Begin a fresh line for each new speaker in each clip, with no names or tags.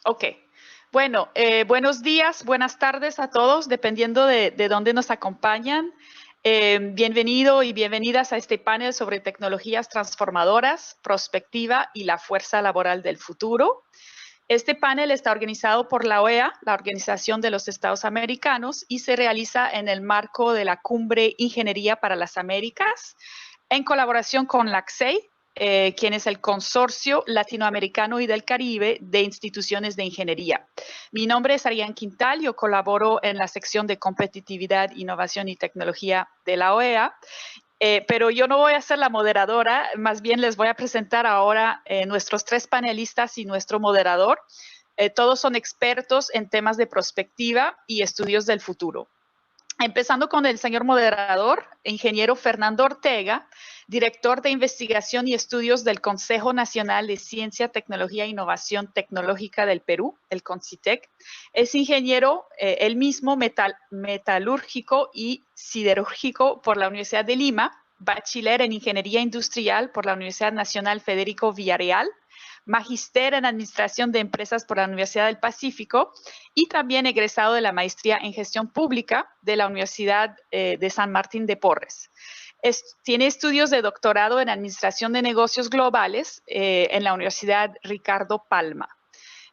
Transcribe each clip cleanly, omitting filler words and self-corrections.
Ok. Bueno, buenos días, buenas tardes a todos, dependiendo de dónde nos acompañan. Bienvenido y bienvenidas a este panel sobre tecnologías transformadoras, prospectiva y la fuerza laboral del futuro. Este panel está organizado por la OEA, la Organización de los Estados Americanos, y se realiza en el marco de la Cumbre Ingeniería para las Américas, en colaboración con la CSEI, quien es el Consorcio Latinoamericano y del Caribe de Instituciones de Ingeniería. Mi nombre es Ariane Quintal, yo colaboro en la sección de Competitividad, Innovación y Tecnología de la OEA. Pero yo no voy a ser la moderadora, más bien les voy a presentar ahora nuestros tres panelistas y nuestro moderador. Todos son expertos en temas de prospectiva y estudios del futuro. Empezando con el señor moderador, ingeniero Fernando Ortega, director de investigación y estudios del Consejo Nacional de Ciencia, Tecnología e Innovación Tecnológica del Perú, el CONCITEC. Es ingeniero, él mismo, metalúrgico y siderúrgico por la Universidad de Lima, bachiller en Ingeniería Industrial por la Universidad Nacional Federico Villarreal, magíster en Administración de Empresas por la Universidad del Pacífico y también egresado de la maestría en Gestión Pública de la Universidad de San Martín de Porres. Tiene estudios de doctorado en Administración de Negocios Globales en la Universidad Ricardo Palma.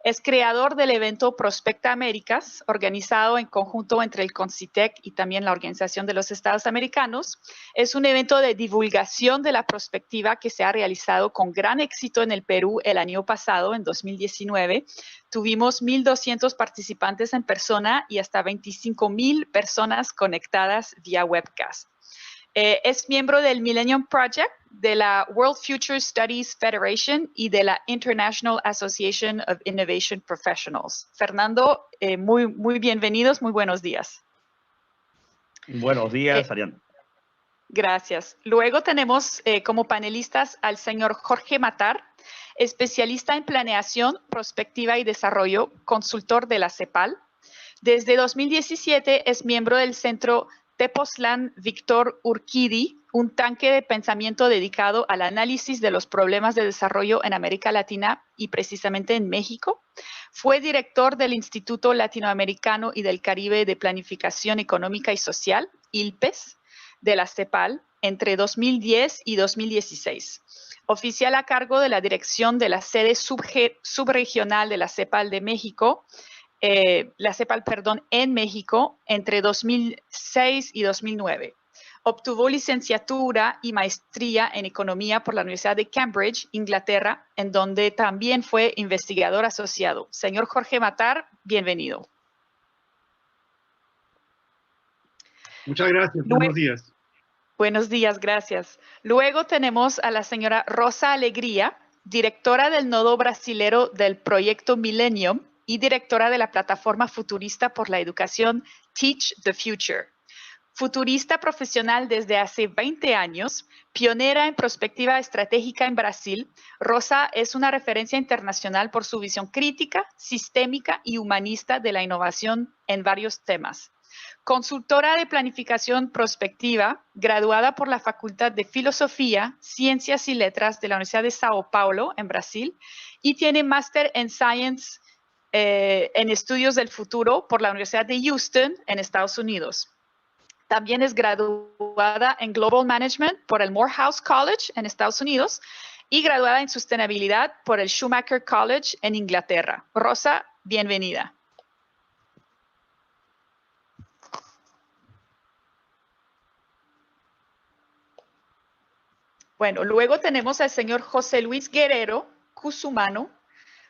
Es creador del evento Prospecta Américas, organizado en conjunto entre el CONCITEC y también la Organización de los Estados Americanos. Es un evento de divulgación de la prospectiva que se ha realizado con gran éxito en el Perú el año pasado, en 2019. Tuvimos 1,200 participantes en persona y hasta 25,000 personas conectadas vía webcast. Es miembro del Millennium Project, de la World Future Studies Federation y de la International Association of Innovation Professionals. Fernando, muy bienvenidos, muy buenos días.
Buenos días, Ariane.
Gracias. Luego tenemos como panelistas al señor Jorge Matar, especialista en planeación, prospectiva y desarrollo, consultor de la CEPAL. Desde 2017 es miembro del Centro Tepoztlán Víctor Urquidi, un tanque de pensamiento dedicado al análisis de los problemas de desarrollo en América Latina y precisamente en México. Fue director del Instituto Latinoamericano y del Caribe de Planificación Económica y Social, ILPES, de la CEPAL entre 2010 y 2016. Oficial a cargo de la dirección de la sede subregional de la CEPAL de México, en México entre 2006 y 2009. Obtuvo licenciatura y maestría en economía por la Universidad de Cambridge, Inglaterra, en donde también fue investigador asociado. Señor Jorge Matar, bienvenido.
Muchas gracias, buenos días.
Buenos días, gracias. Luego tenemos a la señora Rosa Alegría, directora del nodo brasilero del proyecto Millennium y directora de la plataforma futurista por la educación Teach the Future. Futurista profesional desde hace 20 años, pionera en prospectiva estratégica en Brasil, Rosa es una referencia internacional por su visión crítica, sistémica y humanista de la innovación en varios temas. Consultora de planificación prospectiva, graduada por la Facultad de Filosofía, Ciencias y Letras de la Universidad de Sao Paulo, en Brasil, y tiene máster en Science en Estudios del Futuro por la Universidad de Houston, en Estados Unidos. También es graduada en Global Management por el Morehouse College en Estados Unidos y graduada en Sostenibilidad por el Schumacher College en Inglaterra. Rosa, bienvenida. Bueno, luego tenemos al señor José Luis Guerrero Cusumano,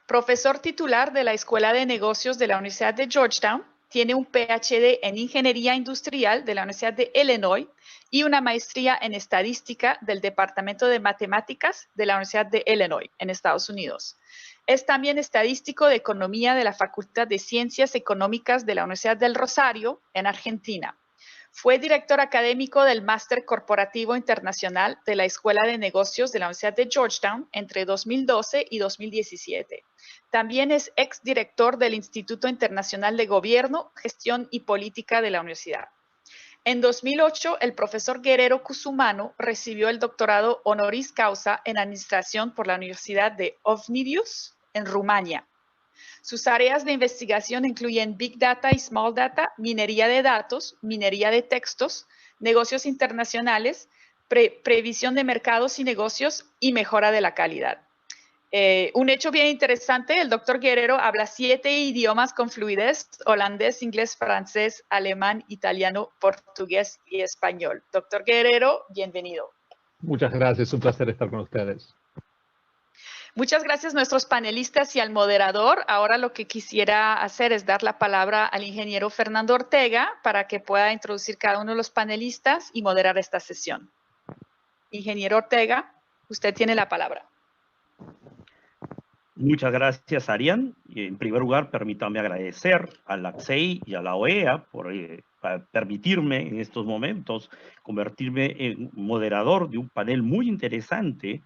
profesor titular de la Escuela de Negocios de la Universidad de Georgetown. Tiene un PhD en Ingeniería Industrial de la Universidad de Illinois y una maestría en Estadística del Departamento de Matemáticas de la Universidad de Illinois, en Estados Unidos. Es también estadístico de Economía de la Facultad de Ciencias Económicas de la Universidad del Rosario, en Argentina. Fue director académico del Máster Corporativo Internacional de la Escuela de Negocios de la Universidad de Georgetown entre 2012 y 2017. También es exdirector del Instituto Internacional de Gobierno, Gestión y Política de la universidad. En 2008, el profesor Guerrero Cusumano recibió el doctorado honoris causa en Administración por la Universidad de Ovidiu, en Rumania. Sus áreas de investigación incluyen Big Data y Small Data, minería de datos, minería de textos, negocios internacionales, previsión de mercados y negocios y mejora de la calidad. Un hecho bien interesante, el doctor Guerrero habla 7 idiomas con fluidez: holandés, inglés, francés, alemán, italiano, portugués y español. Doctor Guerrero, bienvenido.
Muchas gracias, un placer estar con ustedes.
Muchas gracias a nuestros panelistas y al moderador. Ahora lo que quisiera hacer es dar la palabra al ingeniero Fernando Ortega para que pueda introducir cada uno de los panelistas y moderar esta sesión. Ingeniero Ortega, usted tiene la palabra.
Muchas gracias, Arián. En primer lugar, permítame agradecer a la ACSEI y a la OEA por permitirme en estos momentos convertirme en moderador de un panel muy interesante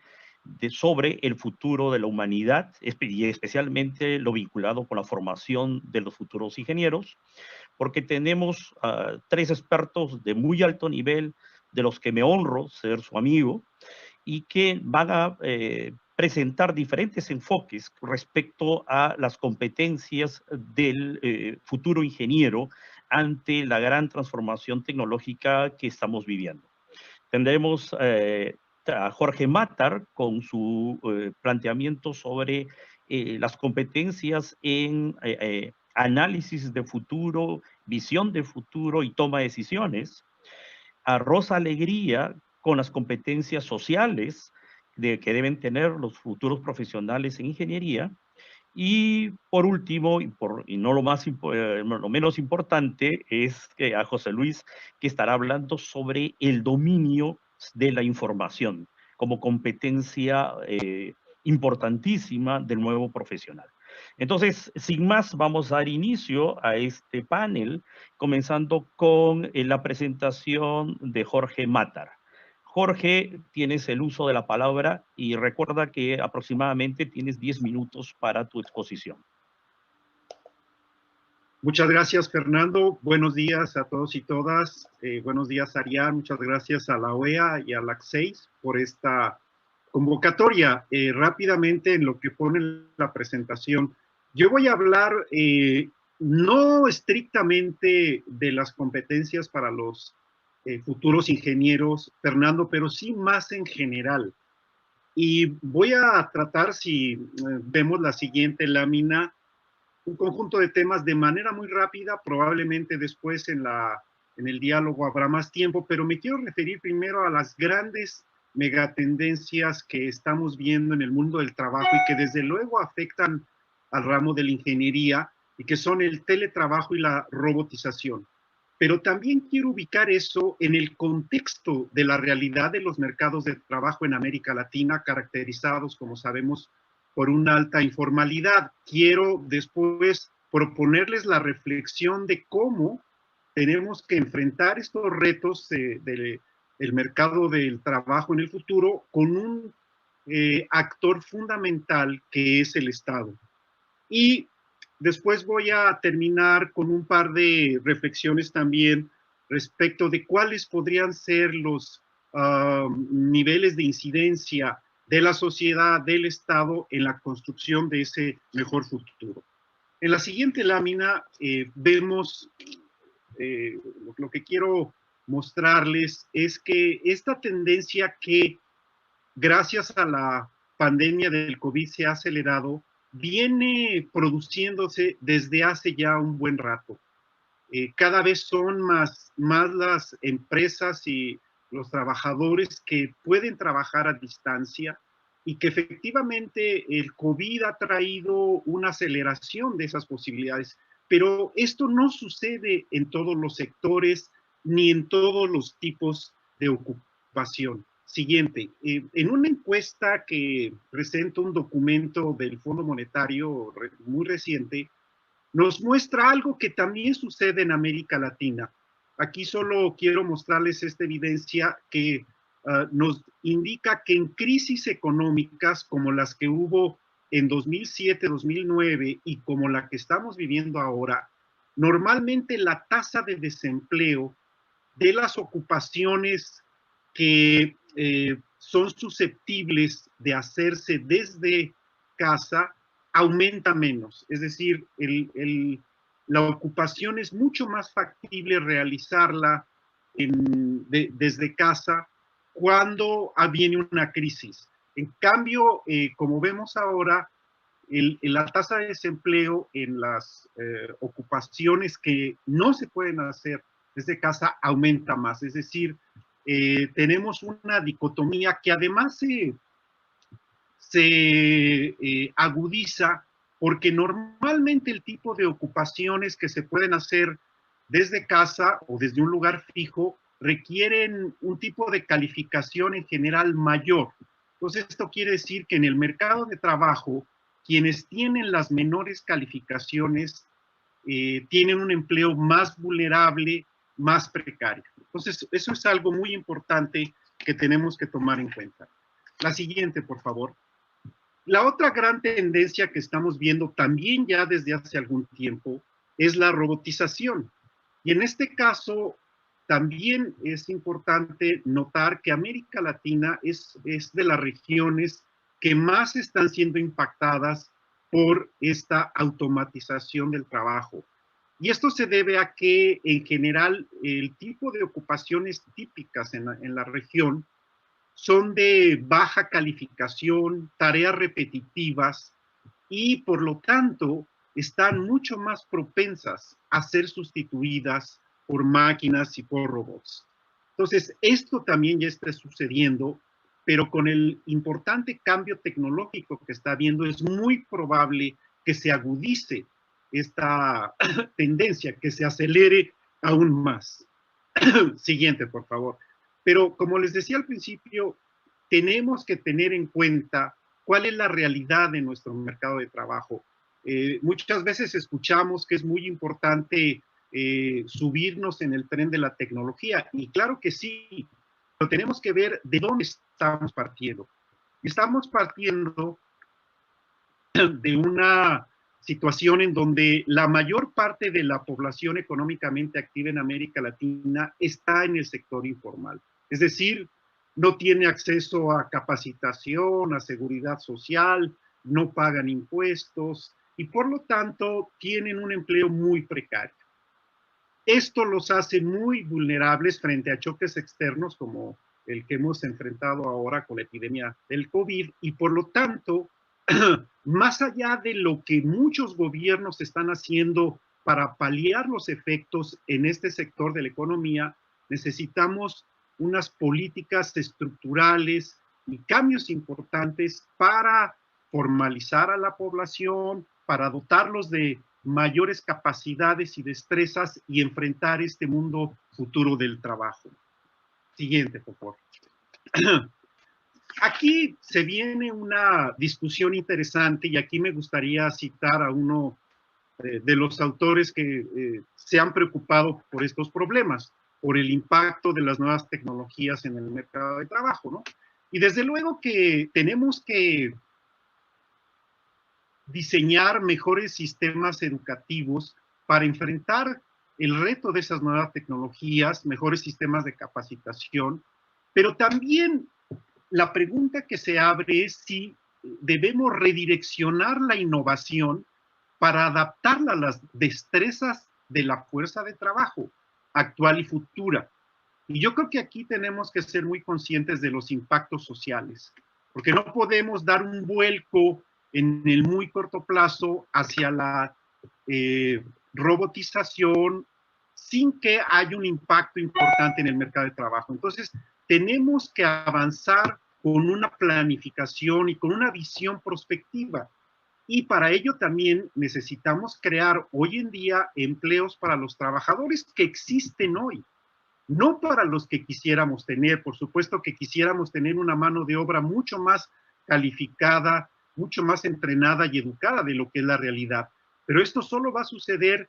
sobre el futuro de la humanidad y especialmente lo vinculado con la formación de los futuros ingenieros, porque tenemos 3 expertos de muy alto nivel, de los que me honro ser su amigo, y que van a presentar diferentes enfoques respecto a las competencias del futuro ingeniero ante la gran transformación tecnológica que estamos viviendo. Tendremos a Jorge Matar con su planteamiento sobre las competencias en análisis de futuro, visión de futuro y toma de decisiones. A Rosa Alegría con las competencias sociales que deben tener los futuros profesionales en ingeniería. Y por último, y no lo menos importante, es a José Luis, que estará hablando sobre el dominio de la información como competencia importantísima del nuevo profesional. Entonces, sin más, vamos a dar inicio a este panel, comenzando con la presentación de Jorge Matar. Jorge, tienes el uso de la palabra y recuerda que aproximadamente tienes 10 minutos para tu exposición.
Muchas gracias, Fernando. Buenos días a todos y todas. Buenos días, Arián. Muchas gracias a la OEA y a la ACSEI por esta convocatoria. Rápidamente, en lo que pone la presentación, yo voy a hablar no estrictamente de las competencias para los futuros ingenieros, Fernando, pero sí más en general. Y voy a tratar, si vemos la siguiente lámina, un conjunto de temas de manera muy rápida. Probablemente después en el diálogo habrá más tiempo, pero me quiero referir primero a las grandes megatendencias que estamos viendo en el mundo del trabajo y que desde luego afectan al ramo de la ingeniería, y que son el teletrabajo y la robotización. Pero también quiero ubicar eso en el contexto de la realidad de los mercados de trabajo en América Latina, caracterizados, como sabemos, por una alta informalidad. Quiero después proponerles la reflexión de cómo tenemos que enfrentar estos retos del mercado del trabajo en el futuro con un actor fundamental que es el Estado. Y después voy a terminar con un par de reflexiones también respecto de cuáles podrían ser los niveles de incidencia de la sociedad, del Estado, en la construcción de ese mejor futuro. En la siguiente lámina vemos, lo que quiero mostrarles es que esta tendencia que gracias a la pandemia del COVID se ha acelerado, viene produciéndose desde hace ya un buen rato. Cada vez son más las empresas y los trabajadores que pueden trabajar a distancia, y que efectivamente el COVID ha traído una aceleración de esas posibilidades. Pero esto no sucede en todos los sectores ni en todos los tipos de ocupación. Siguiente, en una encuesta que presenta un documento del Fondo Monetario muy reciente, nos muestra algo que también sucede en América Latina. Aquí solo quiero mostrarles esta evidencia que nos indica que en crisis económicas como las que hubo en 2007, 2009 y como la que estamos viviendo ahora, normalmente la tasa de desempleo de las ocupaciones que son susceptibles de hacerse desde casa aumenta menos. Es decir, la ocupación es mucho más factible realizarla desde casa cuando viene una crisis. En cambio, como vemos ahora, la tasa de desempleo en las ocupaciones que no se pueden hacer desde casa aumenta más. Es decir, tenemos una dicotomía que además se agudiza porque normalmente el tipo de ocupaciones que se pueden hacer desde casa o desde un lugar fijo requieren un tipo de calificación en general mayor. Entonces, esto quiere decir que en el mercado de trabajo, quienes tienen las menores calificaciones tienen un empleo más vulnerable, más precario. Entonces, eso es algo muy importante que tenemos que tomar en cuenta. La siguiente, por favor. La otra gran tendencia que estamos viendo también ya desde hace algún tiempo es la robotización. Y en este caso, también es importante notar que América Latina es de las regiones que más están siendo impactadas por esta automatización del trabajo. Y esto se debe a que, en general, el tipo de ocupaciones típicas en la región son de baja calificación, tareas repetitivas y, por lo tanto, están mucho más propensas a ser sustituidas por máquinas y por robots. Entonces, esto también ya está sucediendo, pero con el importante cambio tecnológico que está habiendo, es muy probable que se agudice esta tendencia, que se acelere aún más. Siguiente, por favor. Pero como les decía al principio, tenemos que tener en cuenta cuál es la realidad de nuestro mercado de trabajo. Muchas veces escuchamos que es muy importante subirnos en el tren de la tecnología, y claro que sí, pero tenemos que ver de dónde estamos partiendo. Estamos partiendo de una situación en donde la mayor parte de la población económicamente activa en América Latina está en el sector informal. Es decir, no tiene acceso a capacitación, a seguridad social, no pagan impuestos y por lo tanto tienen un empleo muy precario. Esto los hace muy vulnerables frente a choques externos como el que hemos enfrentado ahora con la epidemia del COVID y por lo tanto, más allá de lo que muchos gobiernos están haciendo para paliar los efectos en este sector de la economía, necesitamos unas políticas estructurales y cambios importantes para formalizar a la población, para dotarlos de mayores capacidades y destrezas y enfrentar este mundo futuro del trabajo. Siguiente, por favor. Aquí se viene una discusión interesante y aquí me gustaría citar a uno de los autores que se han preocupado por estos problemas, por el impacto de las nuevas tecnologías en el mercado de trabajo, ¿no? Y desde luego que tenemos que diseñar mejores sistemas educativos para enfrentar el reto de esas nuevas tecnologías, mejores sistemas de capacitación, pero también la pregunta que se abre es si debemos redireccionar la innovación para adaptarla a las destrezas de la fuerza de trabajo actual y futura. Y yo creo que aquí tenemos que ser muy conscientes de los impactos sociales, porque no podemos dar un vuelco en el muy corto plazo hacia la robotización sin que haya un impacto importante en el mercado de trabajo. Entonces, tenemos que avanzar con una planificación y con una visión prospectiva. Y para ello también necesitamos crear hoy en día empleos para los trabajadores que existen hoy, no para los que quisiéramos tener. Por supuesto que quisiéramos tener una mano de obra mucho más calificada, mucho más entrenada y educada de lo que es la realidad. Pero esto solo va a suceder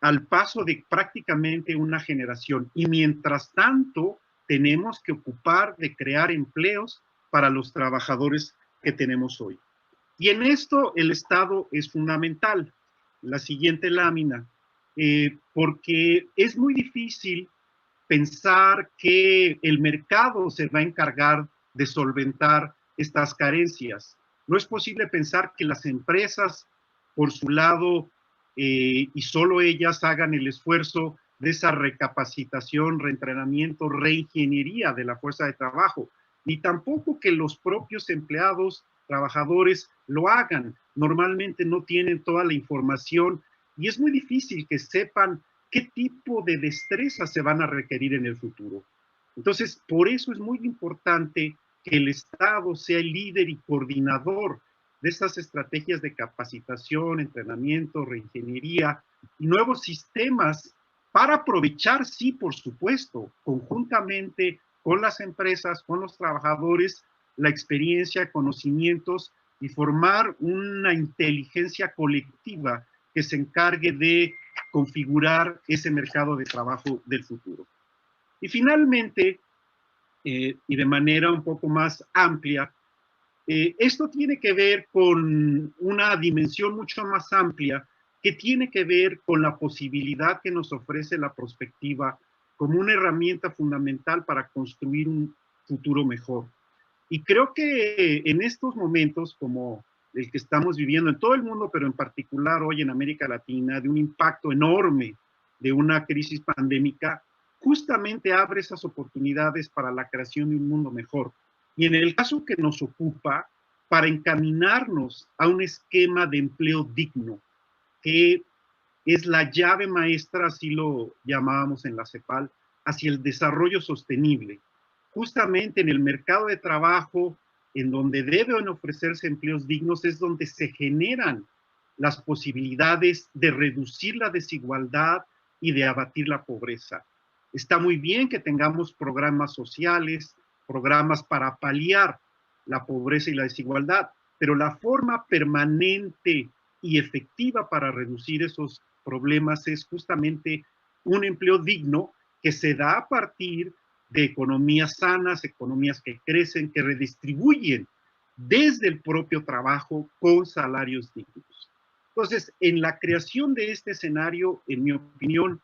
al paso de prácticamente una generación. Y mientras tanto, tenemos que ocupar de crear empleos para los trabajadores que tenemos hoy. Y en esto el Estado es fundamental. La siguiente lámina, porque es muy difícil pensar que el mercado se va a encargar de solventar estas carencias. No es posible pensar que las empresas, por su lado, y solo ellas hagan el esfuerzo de esa recapacitación, reentrenamiento, reingeniería de la fuerza de trabajo, ni tampoco que los propios empleados, trabajadores, lo hagan. Normalmente no tienen toda la información y es muy difícil que sepan qué tipo de destrezas se van a requerir en el futuro. Entonces, por eso es muy importante que el Estado sea el líder y coordinador de estas estrategias de capacitación, entrenamiento, reingeniería y nuevos sistemas para aprovechar, sí, por supuesto, conjuntamente con las empresas, con los trabajadores, la experiencia, conocimientos y formar una inteligencia colectiva que se encargue de configurar ese mercado de trabajo del futuro. Y finalmente, y de manera un poco más amplia, esto tiene que ver con una dimensión mucho más amplia que tiene que ver con la posibilidad que nos ofrece la prospectiva como una herramienta fundamental para construir un futuro mejor. Y creo que en estos momentos, como el que estamos viviendo en todo el mundo, pero en particular hoy en América Latina, de un impacto enorme de una crisis pandémica, justamente abre esas oportunidades para la creación de un mundo mejor. Y en el caso que nos ocupa, para encaminarnos a un esquema de empleo digno, que es la llave maestra, así lo llamábamos en la CEPAL, hacia el desarrollo sostenible. Justamente en el mercado de trabajo, en donde deben ofrecerse empleos dignos, es donde se generan las posibilidades de reducir la desigualdad y de abatir la pobreza. Está muy bien que tengamos programas sociales, programas para paliar la pobreza y la desigualdad, pero la forma permanente y efectiva para reducir esos problemas es justamente un empleo digno que se da a partir de economías sanas, economías que crecen, que redistribuyen desde el propio trabajo con salarios dignos. Entonces, en la creación de este escenario, en mi opinión,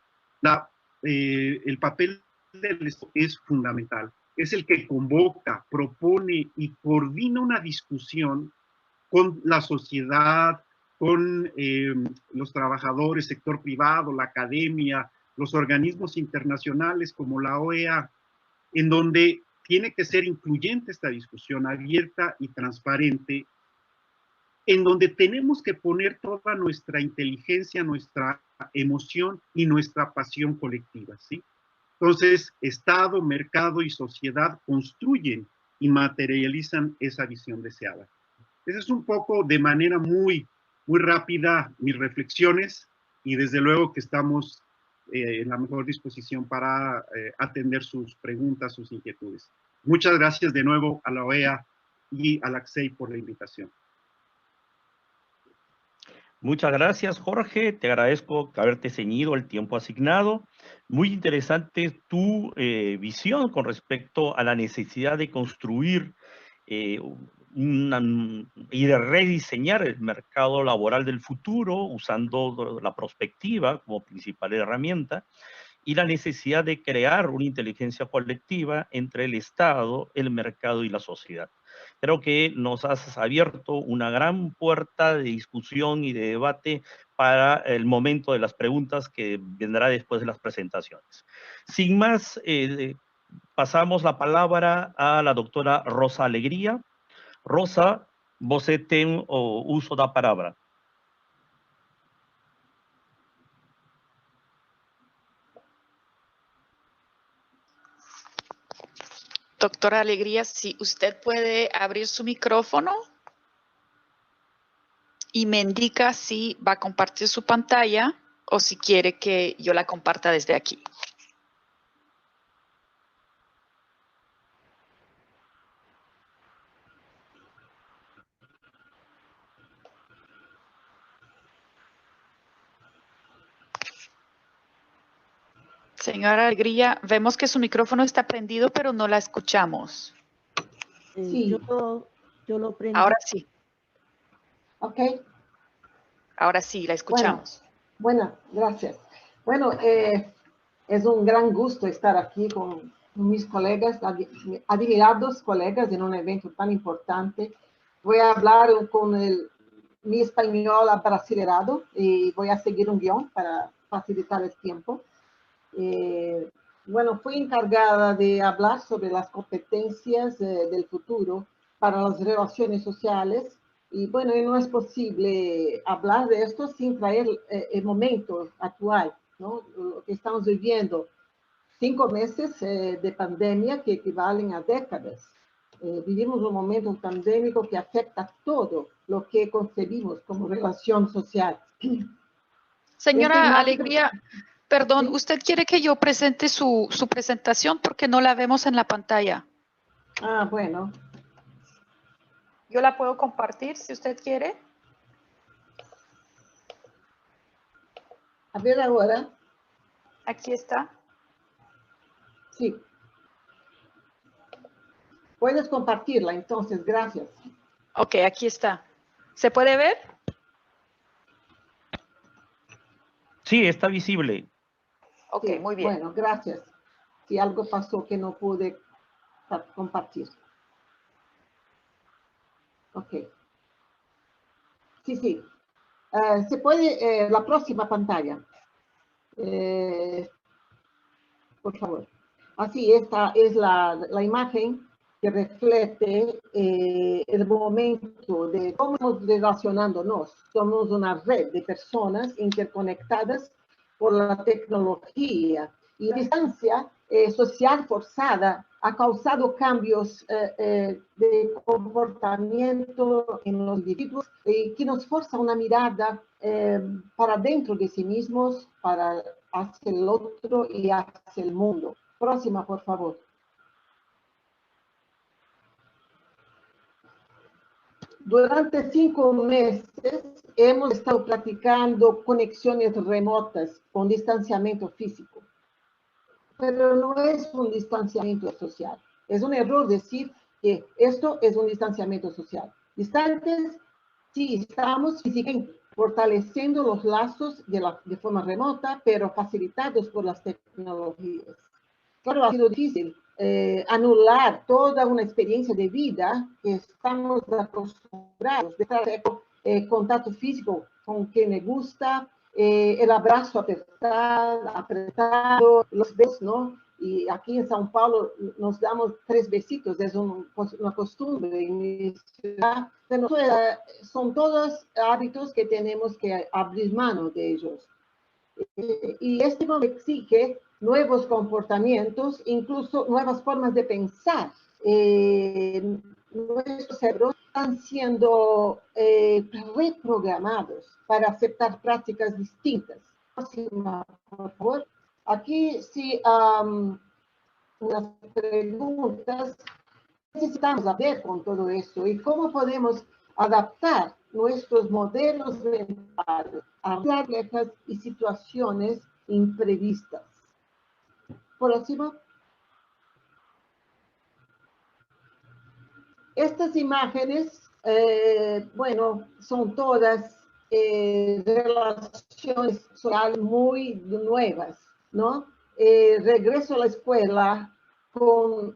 el papel del Estado es fundamental. Es el que convoca, propone y coordina una discusión con la sociedad, con los trabajadores, sector privado, la academia, los organismos internacionales como la OEA, en donde tiene que ser incluyente esta discusión, abierta y transparente, en donde tenemos que poner toda nuestra inteligencia, nuestra emoción y nuestra pasión colectiva, ¿sí? Entonces, Estado, mercado y sociedad construyen y materializan esa visión deseada. Esa es un poco de manera muy rápida mis reflexiones y desde luego que estamos en la mejor disposición para atender sus preguntas, sus inquietudes. Muchas gracias de nuevo a la OEA y a la ACSEI por la invitación.
Muchas gracias, Jorge. Te agradezco haberte ceñido el tiempo asignado. Muy interesante tu visión con respecto a la necesidad de construir y de rediseñar el mercado laboral del futuro usando la prospectiva como principal herramienta y la necesidad de crear una inteligencia colectiva entre el Estado, el mercado y la sociedad. Creo que nos has abierto una gran puerta de discusión y de debate para el momento de las preguntas que vendrá después de las presentaciones. Sin más, pasamos la palabra a la doctora Rosa Alegría. Rosa, você tem o uso da palavra.
Doctora Alegría, si usted puede abrir su micrófono y me indica si va a compartir su pantalla o si quiere que yo la comparta desde aquí. Señora Alegría, vemos que su micrófono está prendido, pero no la escuchamos.
Sí. Yo lo prendí.
Ahora sí.
Ok.
Ahora sí, la escuchamos.
Bueno, gracias. Bueno, es un gran gusto estar aquí con mis colegas, admirados colegas en un evento tan importante. voy a hablar con mi español abrasilerado y voy a seguir un guión para facilitar el tiempo. Bueno, fui encargada de hablar sobre las competencias del futuro para las relaciones sociales y bueno, no es posible hablar de esto sin traer el momento actual, ¿no? Lo que estamos viviendo, 5 meses de pandemia que equivalen a décadas. Vivimos un momento pandémico que afecta todo lo que concebimos como relación social.
Señora Alegría, perdón,
¿Sí?
¿usted quiere que yo presente su presentación porque no la vemos en la pantalla?
Ah, bueno.
Yo la puedo compartir si usted quiere.
A ver ahora.
Aquí está.
Sí. Puedes compartirla, entonces, gracias.
Ok, aquí está. ¿Se puede ver?
Sí, está visible.
Ok,
Sí,
muy bien.
bueno, gracias. Si algo pasó que no pude compartir. Ok. Sí, sí. Se puede, la próxima pantalla. Por favor. Así, esta es la imagen que refleja el momento de cómo estamos relacionándonos. Somos una red de personas interconectadas por la tecnología y la distancia social forzada ha causado cambios de comportamiento en los individuos que nos forza una mirada para dentro de sí mismos, para hacia el otro y hacia el mundo. Próxima, por favor. Durante 5 meses hemos estado practicando conexiones remotas con distanciamiento físico, pero no es un distanciamiento social. Es un error decir que esto es un distanciamiento social. Distantes, sí, estamos físicamente fortaleciendo los lazos de forma remota, pero facilitados por las tecnologías. Claro, ha sido difícil anular toda una experiencia de vida que estamos acostumbrados, de estar contacto físico con quien me gusta, el abrazo apretado, los besos, ¿no? Y aquí en São Paulo nos damos 3 besitos, es una costumbre en mi ciudad. Pero son todos hábitos que tenemos que abrir mano de ellos. Y este momento exige nuevos comportamientos, incluso nuevas formas de pensar. Nuestros cerebros están siendo reprogramados para aceptar prácticas distintas. Próxima, por favor. Aquí sí, las preguntas necesitamos ver con todo esto y cómo podemos adaptar nuestros modelos mentales a complejas y situaciones imprevistas. Próximo. Estas imágenes, bueno, son todas relaciones sociales muy nuevas, ¿no? Regreso a la escuela con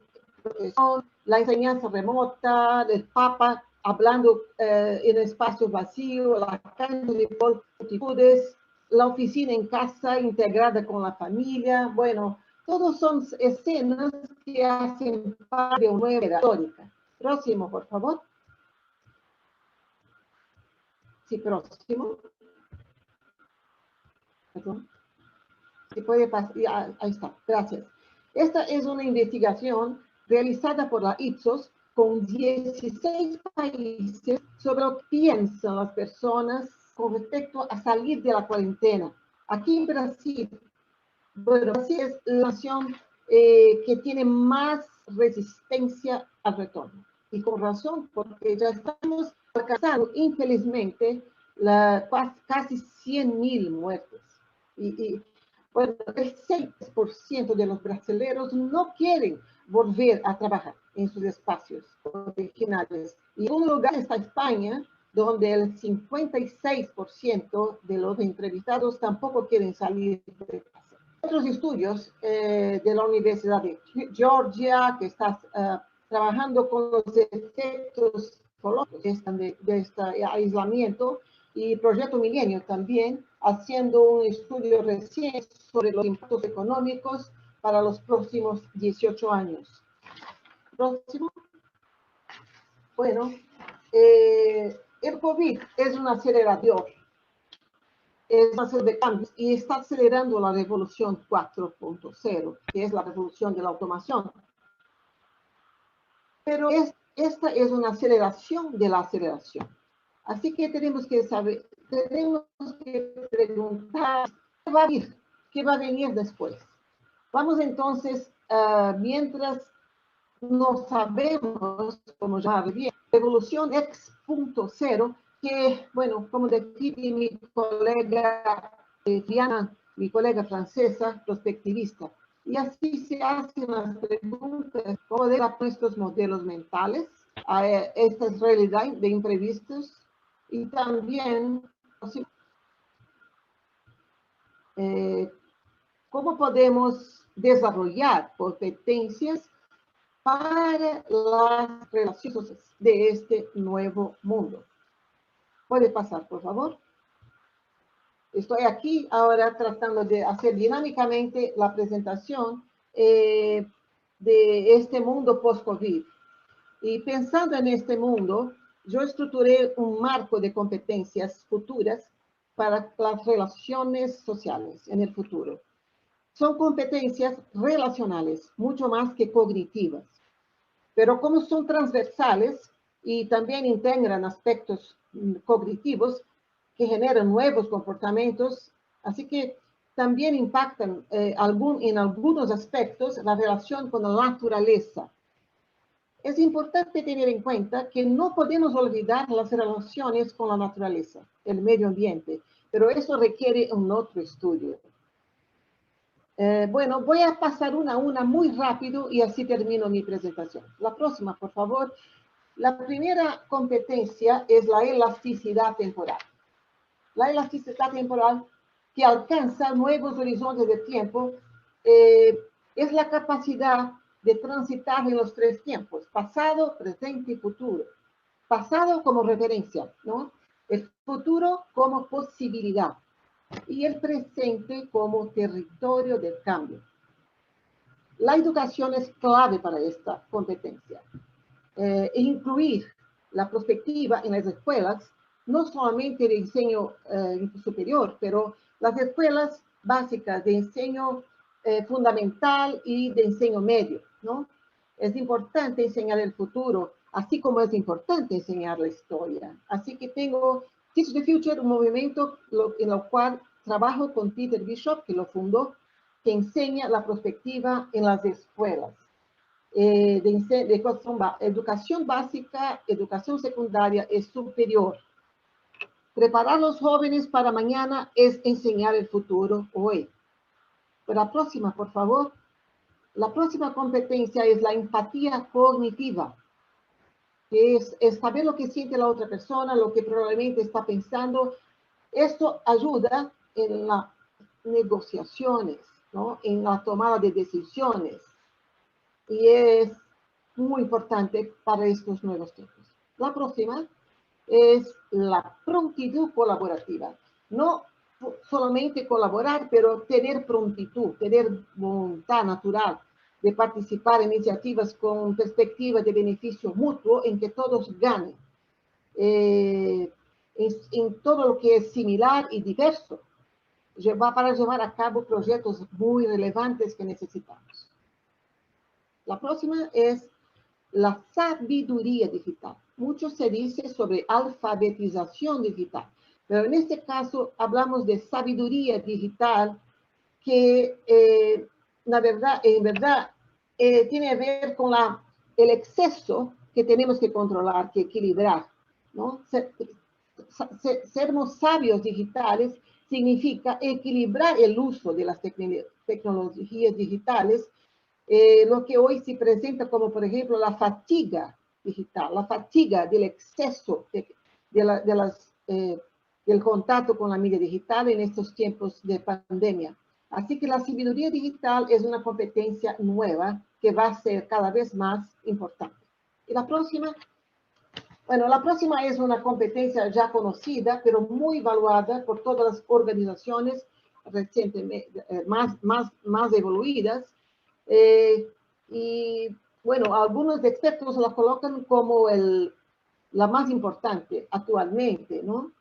la enseñanza remota, el Papa hablando en espacio vacío, la cancha de multitudes, la oficina en casa integrada con la familia. Bueno, todos son escenas que hacen parte de una nueva era histórica. Próximo, por favor. Sí, próximo. Perdón. Se puede pasar. Ahí está, gracias. Esta es una investigación realizada por la Ipsos con 16 países sobre lo que piensan las personas con respecto a salir de la cuarentena. Aquí en Brasil, bueno, Brasil es la nación que tiene más resistencia al retorno. Y con razón, porque ya estamos alcanzando, infelizmente, casi 100.000 muertes. Bueno, el 6% de los brasileños no quieren volver a trabajar en sus espacios originales. Y en un lugar está España, donde el 56% de los entrevistados tampoco quieren salir de casa. Otros estudios de la Universidad de Georgia, que está trabajando con los efectos de este aislamiento, y Proyecto Milenio también, haciendo un estudio reciente sobre los impactos económicos para los próximos 18 años. Próximo. Bueno, el COVID es un acelerador, es un acelerador de cambios y está acelerando la revolución 4.0, que es la revolución de la automación. Pero esta es una aceleración de la aceleración. Así que tenemos que saber, tenemos que preguntar qué va a venir después. Vamos entonces, mientras no sabemos cómo llamar bien, revolución X.0, que, bueno, como decía mi colega Diana, mi colega francesa, prospectivista. Y así se hacen las preguntas, ¿cómo de nuestros modelos mentales a esta realidad de imprevistos? Y también, ¿cómo podemos desarrollar competencias para las relaciones de este nuevo mundo? ¿Puede pasar, por favor? Estoy aquí ahora tratando de hacer dinámicamente la presentación de este mundo post-COVID. Y pensando en este mundo, yo estructuré un marco de competencias futuras para las relaciones sociales en el futuro. Son competencias relacionales, mucho más que cognitivas. Pero como son transversales y también integran aspectos cognitivos que generan nuevos comportamientos, así que también impactan en algunos aspectos la relación con la naturaleza. Es importante tener en cuenta que no podemos olvidar las relaciones con la naturaleza, el medio ambiente, pero eso requiere un otro estudio. Bueno, voy a pasar una a una muy rápido y así termino mi presentación. La próxima, por favor. La primera competencia es la elasticidad temporal. La elasticidad temporal que alcanza nuevos horizontes de tiempo es la capacidad de transitar en los tres tiempos, pasado, presente y futuro. Pasado como referencia, ¿no? El futuro como posibilidad y el presente como territorio del cambio. La educación es clave para esta competencia. Incluir la perspectiva en las escuelas, no solamente de enseño superior, pero las escuelas básicas de enseño fundamental y de enseño medio, ¿no? Es importante enseñar el futuro, así como es importante enseñar la historia. Así que tengo Teach the Future, un movimiento en el cual trabajo con Peter Bishop, que lo fundó, que enseña la perspectiva en las escuelas. De educación básica, educación secundaria y superior. Preparar a los jóvenes para mañana es enseñar el futuro hoy. Pero la próxima, por favor. La próxima competencia es la empatía cognitiva, que es saber lo que siente la otra persona, lo que probablemente está pensando. Esto ayuda en las negociaciones, ¿no? En la tomada de decisiones. Y es muy importante para estos nuevos tiempos. La próxima es la prontitud colaborativa. No solamente colaborar, pero tener prontitud, tener voluntad natural de participar en iniciativas con perspectiva de beneficio mutuo en que todos ganen. En todo lo que es similar y diverso, para llevar a cabo proyectos muy relevantes que necesitamos. La próxima es la sabiduría digital. Mucho se dice sobre alfabetización digital, pero en este caso hablamos de sabiduría digital que en verdad tiene que ver con el exceso que tenemos que controlar, que equilibrar, ¿no? Sermos sabios digitales significa equilibrar el uso de las tecnologías digitales, lo que hoy se presenta como, por ejemplo, la fatiga digital, la fatiga del exceso del contacto con la media digital en estos tiempos de pandemia. Así que la sabiduría digital es una competencia nueva que va a ser cada vez más importante. Y la próxima, Bueno, la próxima es una competencia ya conocida, pero muy evaluada por todas las organizaciones recientemente, más evoluidas. Y bueno, algunos expertos la colocan como la más importante actualmente, ¿no?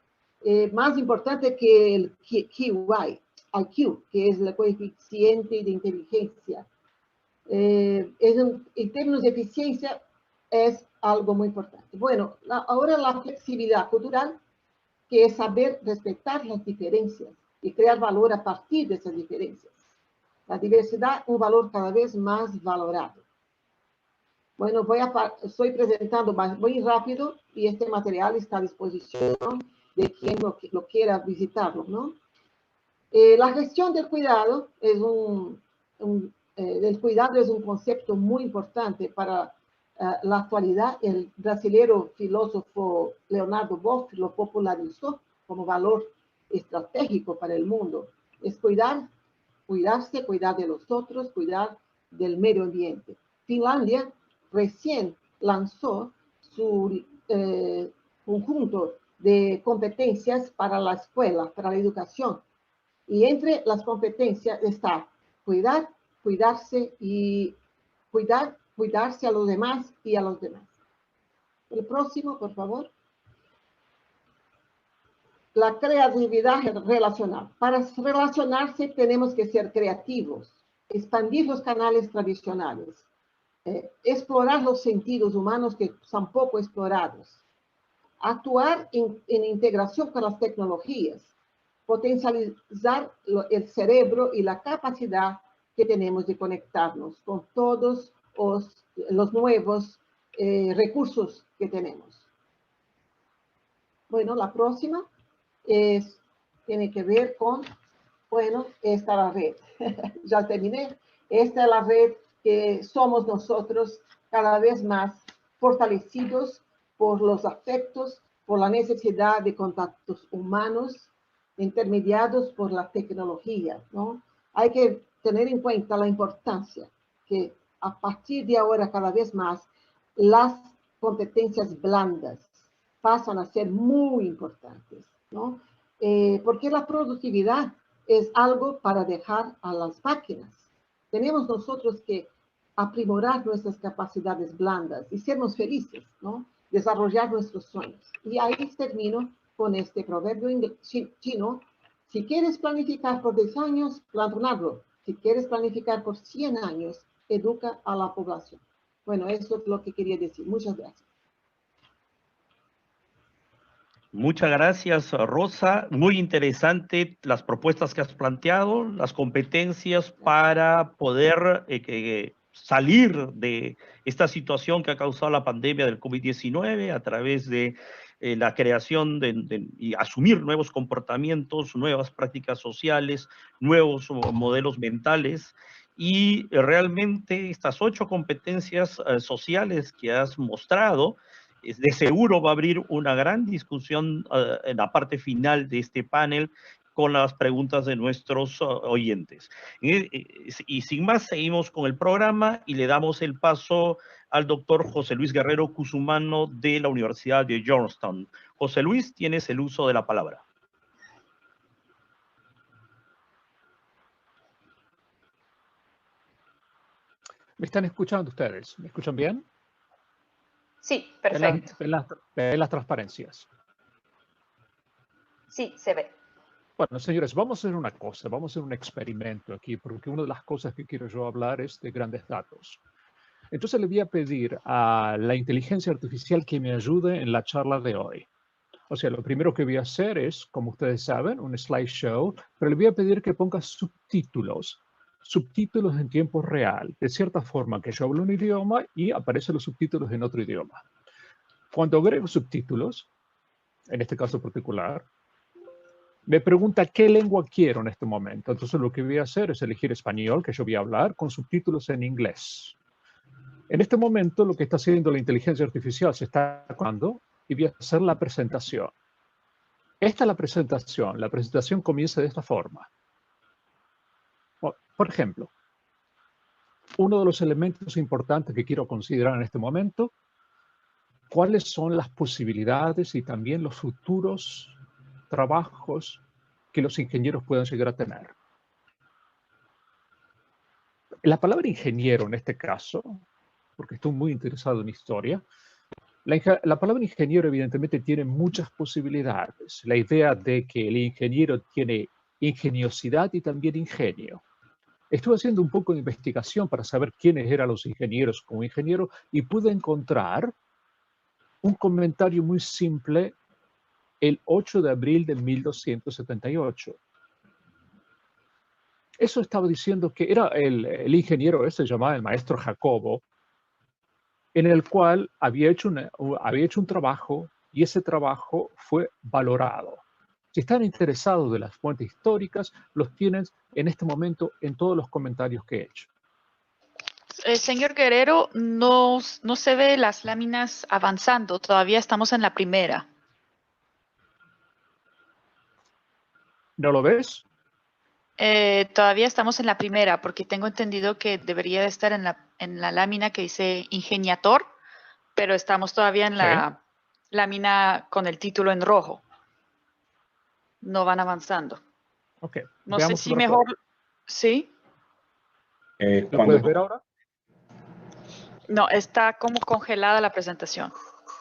Más importante que el QI, IQ, que es el coeficiente de inteligencia. En términos de eficiencia, es algo muy importante. Bueno, ahora la flexibilidad cultural, que es saber respetar las diferencias y crear valor a partir de esas diferencias. La diversidad, un valor cada vez más valorado. Bueno, estoy presentando muy rápido y este material está a disposición de quien lo quiera visitarlo, ¿no? La gestión del cuidado del cuidado es un concepto muy importante para la actualidad. El brasilero filósofo Leonardo Boff lo popularizó como valor estratégico para el mundo. Es cuidarse, cuidar de los otros, cuidar del medio ambiente. Finlandia recién lanzó su conjunto de competencias para la escuela, para la educación. Y entre las competencias está cuidar, cuidarse y cuidarse a los demás y a los demás. El próximo, por favor. La creatividad relacional. Para relacionarse tenemos que ser creativos, expandir los canales tradicionales, explorar los sentidos humanos que son poco explorados, actuar en integración con las tecnologías, potencializar el cerebro y la capacidad que tenemos de conectarnos con todos los nuevos recursos que tenemos. Bueno, la próxima tiene que ver con, bueno, esta es la red. Ya terminé. Esta es la red que somos nosotros cada vez más fortalecidos por los afectos, por la necesidad de contactos humanos, intermediados por la tecnología, ¿no? Hay que tener en cuenta la importancia que a partir de ahora cada vez más las competencias blandas pasan a ser muy importantes, ¿no? Porque la productividad es algo para dejar a las máquinas. Tenemos nosotros que aprimorar nuestras capacidades blandas y sernos felices, ¿no? Desarrollar nuestros sueños. Y ahí termino con este proverbio chino: si quieres planificar por 10 años, planta un árbol. Si quieres planificar por 100 años, educa a la población. Bueno, eso es lo que quería decir. Muchas gracias.
Muchas gracias, Rosa. Muy interesante las propuestas que has planteado, las competencias para poder salir de esta situación que ha causado la pandemia del COVID-19 a través de la creación y asumir nuevos comportamientos, nuevas prácticas sociales, nuevos modelos mentales. Y realmente estas 8 competencias sociales que has mostrado, de seguro va a abrir una gran discusión en la parte final de este panel con las preguntas de nuestros oyentes. Y sin más, seguimos con el programa y le damos el paso al doctor José Luis Guerrero Cusumano de la Universidad de Georgetown. José Luis, tienes el uso de la palabra.
¿Me están escuchando ustedes? ¿Me escuchan bien?
Sí, perfecto.
Ven las transparencias.
Sí, se ve.
Bueno, señores, vamos a hacer una cosa, vamos a hacer un experimento aquí, porque una de las cosas que quiero yo hablar es de grandes datos. Entonces le voy a pedir a la inteligencia artificial que me ayude en la charla de hoy. O sea, lo primero que voy a hacer es, como ustedes saben, un slideshow, pero le voy a pedir que ponga subtítulos en tiempo real, de cierta forma que yo hablo un idioma y aparecen los subtítulos en otro idioma. Cuando agrego subtítulos, en este caso particular, me pregunta qué lengua quiero en este momento. Entonces lo que voy a hacer es elegir español, que yo voy a hablar, con subtítulos en inglés. En este momento lo que está haciendo la inteligencia artificial se está actuando y voy a hacer la presentación. Esta es la presentación. La presentación comienza de esta forma. Por ejemplo, uno de los elementos importantes que quiero considerar en este momento cuáles son las posibilidades y también los futuros trabajos que los ingenieros puedan llegar a tener. La palabra ingeniero en este caso, porque estoy muy interesado en historia, la palabra ingeniero evidentemente tiene muchas posibilidades. La idea de que el ingeniero tiene ingeniosidad y también ingenio. Estuve haciendo un poco de investigación para saber quiénes eran los ingenieros como ingeniero y pude encontrar un comentario muy simple el 8 de abril de 1278. Eso estaba diciendo que era el ingeniero, se llamaba el maestro Jacobo, en el cual había hecho un trabajo y ese trabajo fue valorado. Si están interesados de las fuentes históricas, los tienen en este momento en todos los comentarios que he hecho.
Señor Guerrero, no se ve las láminas avanzando, todavía estamos en la primera.
¿No lo ves?
Todavía estamos en la primera, porque tengo entendido que debería de estar en la lámina que dice ingeniator, pero estamos todavía en la lámina con el título en rojo. No van avanzando.
Ok.
No sé si mejor... ¿Sí?
¿Lo puedes ver ahora?
No, está como congelada la presentación.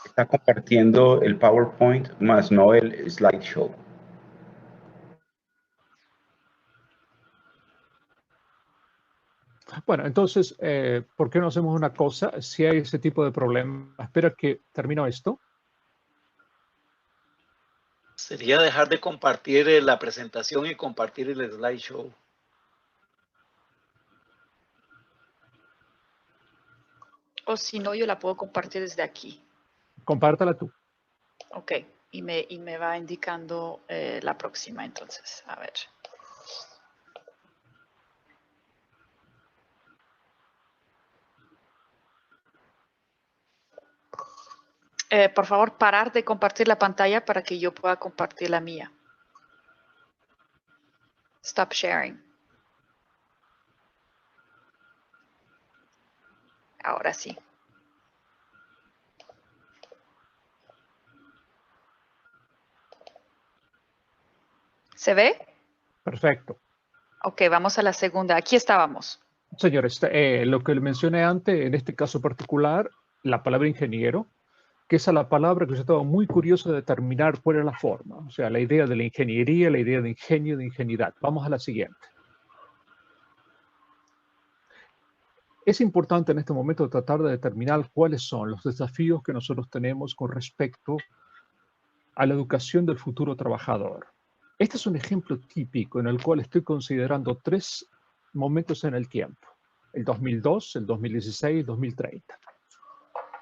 Está compartiendo el PowerPoint, más no el slideshow.
Bueno, entonces, ¿por qué no hacemos una cosa? Si hay ese tipo de problema, espera que termino esto.
Sería dejar de compartir la presentación y compartir el slideshow.
O si no, yo la puedo compartir desde aquí.
Compártala tú.
Ok, y me va indicando la próxima, entonces. A ver. Por favor, parar de compartir la pantalla para que yo pueda compartir la mía. Stop sharing. Ahora sí. ¿Se ve?
Perfecto.
Ok, vamos a la segunda. Aquí estábamos.
Señores, lo que le mencioné antes, en este caso particular, la palabra ingeniero, que esa es la palabra que yo estaba muy curioso de determinar cuál es la forma. O sea, la idea de la ingeniería, la idea de ingenio, de ingenuidad. Vamos a la siguiente. Es importante en este momento tratar de determinar cuáles son los desafíos que nosotros tenemos con respecto a la educación del futuro trabajador. Este es un ejemplo típico en el cual estoy considerando 3 momentos en el tiempo. El 2002, el 2016, el 2030.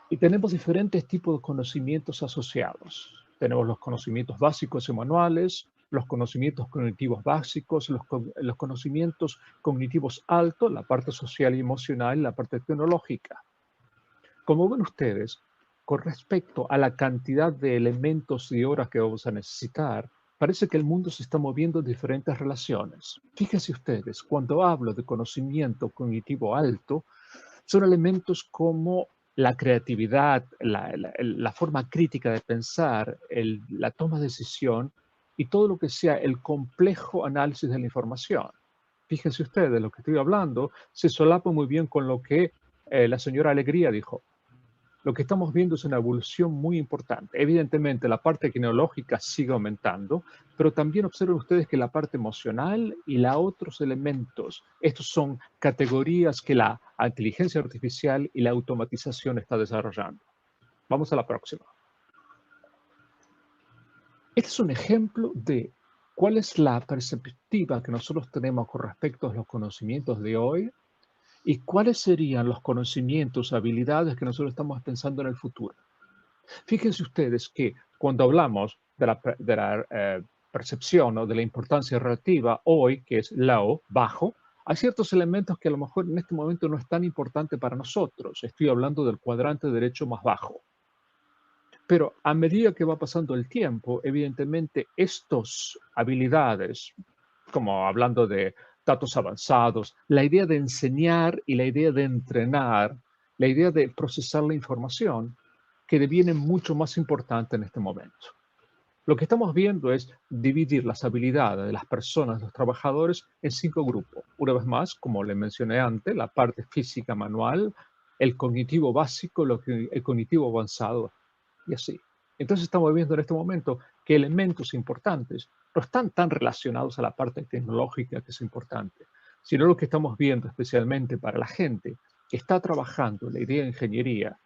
Y tenemos diferentes tipos de conocimientos asociados. Tenemos los conocimientos básicos y manuales, los conocimientos cognitivos básicos, los conocimientos cognitivos altos, la parte social y emocional y la parte tecnológica. Como ven ustedes, con respecto a la cantidad de elementos y horas que vamos a necesitar, parece que el mundo se está moviendo en diferentes relaciones. Fíjense ustedes, cuando hablo de conocimiento cognitivo alto, son elementos como la creatividad, la forma crítica de pensar, la toma de decisión y todo lo que sea el complejo análisis de la información. Fíjense ustedes, lo que estoy hablando se solapa muy bien con lo que la señora Alegría dijo. Lo que estamos viendo es una evolución muy importante. Evidentemente, la parte tecnológica sigue aumentando, pero también observen ustedes que la parte emocional y los otros elementos, estos son categorías que la inteligencia artificial y la automatización está desarrollando. Vamos a la próxima. Este es un ejemplo de cuál es la perspectiva que nosotros tenemos con respecto a los conocimientos de hoy y cuáles serían los conocimientos, habilidades que nosotros estamos pensando en el futuro. Fíjense ustedes que cuando hablamos de la percepción o de la importancia relativa hoy, que es low, bajo, hay ciertos elementos que a lo mejor en este momento no es tan importante para nosotros. Estoy hablando del cuadrante derecho más bajo. Pero a medida que va pasando el tiempo, evidentemente estas habilidades, como hablando de datos avanzados, la idea de enseñar y la idea de entrenar, la idea de procesar la información, que deviene mucho más importante en este momento. Lo que estamos viendo es dividir las habilidades de las personas, los trabajadores, en 5 grupos. Una vez más, como le mencioné antes, la parte física manual, el cognitivo básico, el cognitivo avanzado, y así. Entonces estamos viendo en este momento que elementos importantes no están tan relacionados a la parte tecnológica, que es importante, sino lo que estamos viendo especialmente para la gente que está trabajando en la idea de ingeniería,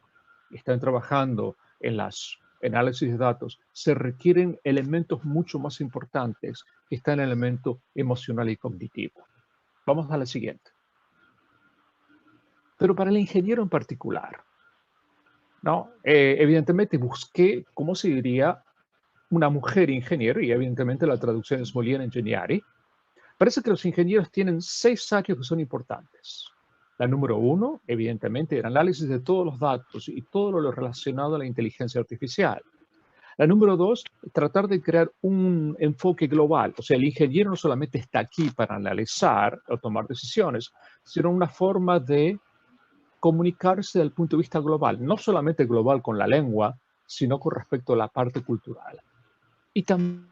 están trabajando en las análisis de datos, se requieren elementos mucho más importantes que está en el elemento emocional y cognitivo. Vamos a la siguiente. Pero para el ingeniero en particular, ¿no? Evidentemente busqué, ¿cómo se diría? Una mujer ingeniero, y evidentemente la traducción es mujer ingegneri. Parece que los ingenieros tienen 6 áreas que son importantes. La número 1, evidentemente, el análisis de todos los datos y todo lo relacionado a la inteligencia artificial. La número 2, tratar de crear un enfoque global. O sea, el ingeniero no solamente está aquí para analizar o tomar decisiones, sino una forma de comunicarse desde el punto de vista global. No solamente global con la lengua, sino con respecto a la parte cultural. Y también